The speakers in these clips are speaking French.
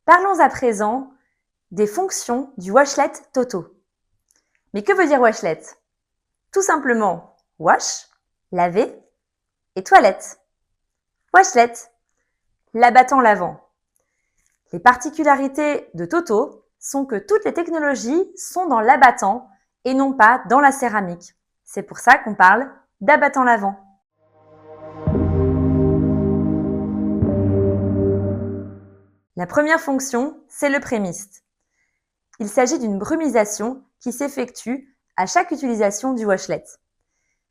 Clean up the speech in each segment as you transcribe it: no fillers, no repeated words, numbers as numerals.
Parlons à présent des fonctions du washlet Toto. Mais que veut dire washlet? Tout simplement wash, laver, et toilette. Washlet, l'abattant lavant. Les particularités de Toto sont que toutes les technologies sont dans l'abattant et non pas dans la céramique. C'est pour ça qu'on parle d'abattant lavant. La première fonction, c'est le prémiste. Il s'agit d'une brumisation qui s'effectue à chaque utilisation du washlet.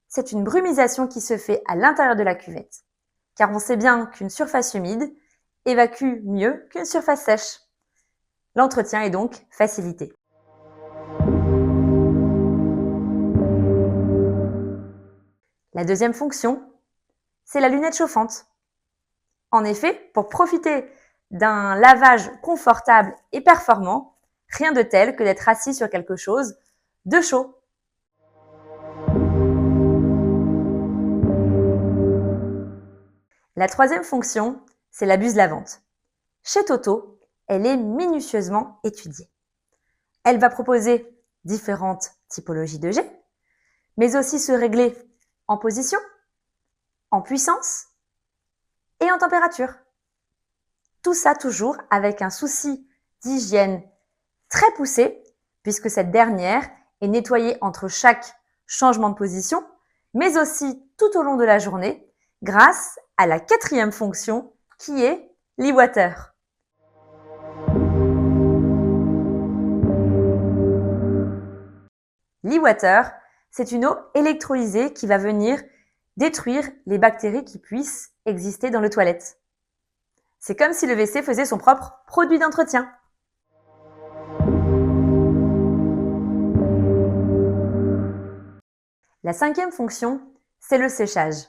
C'est une brumisation qui se fait à l'intérieur de la cuvette, car on sait bien qu'une surface humide évacue mieux qu'une surface sèche. L'entretien est donc facilité. La deuxième fonction, c'est la lunette chauffante. En effet, pour profiter d'un lavage confortable et performant, rien de tel que d'être assis sur quelque chose de chaud. La troisième fonction, c'est la buse lavante. Chez Toto, elle est minutieusement étudiée. Elle va proposer différentes typologies de jet, mais aussi se régler en position, en puissance et en température. Tout ça toujours avec un souci d'hygiène très poussé, puisque cette dernière est nettoyée entre chaque changement de position, mais aussi tout au long de la journée, grâce à la quatrième fonction qui est l'e-water. L'e-water, c'est une eau électrolysée qui va venir détruire les bactéries qui puissent exister dans les toilettes. C'est comme si le WC faisait son propre produit d'entretien. La cinquième fonction, c'est le séchage.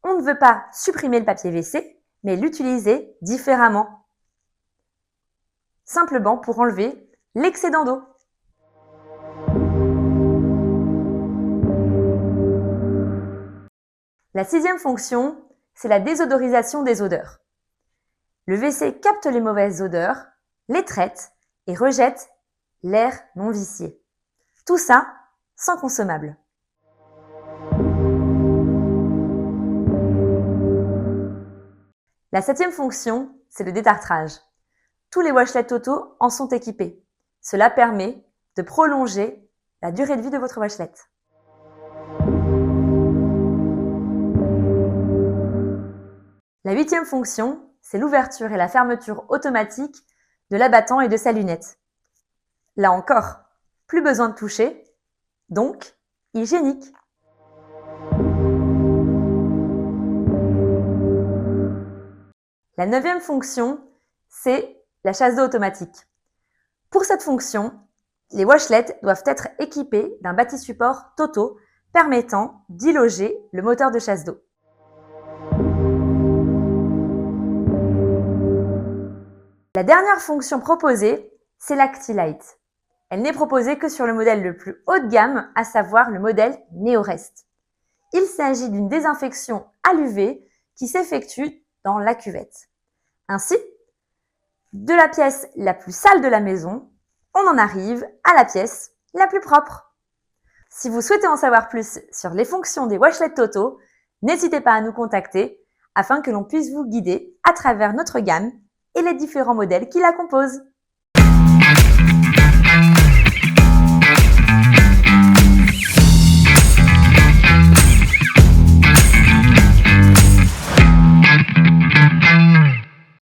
On ne veut pas supprimer le papier WC, mais l'utiliser différemment. Simplement pour enlever l'excédent d'eau. La sixième fonction, c'est la désodorisation des odeurs. Le WC capte les mauvaises odeurs, les traite et rejette l'air non vicié. Tout ça sans consommable. La septième fonction, c'est le détartrage. Tous les washlets Toto en sont équipés. Cela permet de prolonger la durée de vie de votre washlet. La huitième fonction, c'est l'ouverture et la fermeture automatique de l'abattant et de sa lunette. Là encore, plus besoin de toucher, donc hygiénique. La neuvième fonction, c'est la chasse d'eau automatique. Pour cette fonction, les washlets doivent être équipés d'un bâti-support Toto permettant d'y loger le moteur de chasse d'eau. La dernière fonction proposée, c'est l'Acti-Light. Elle n'est proposée que sur le modèle le plus haut de gamme, à savoir le modèle Neorest. Il s'agit d'une désinfection à l'UV qui s'effectue dans la cuvette. Ainsi, de la pièce la plus sale de la maison, on en arrive à la pièce la plus propre. Si vous souhaitez en savoir plus sur les fonctions des washlets Toto, n'hésitez pas à nous contacter afin que l'on puisse vous guider à travers notre gamme et les différents modèles qui la composent.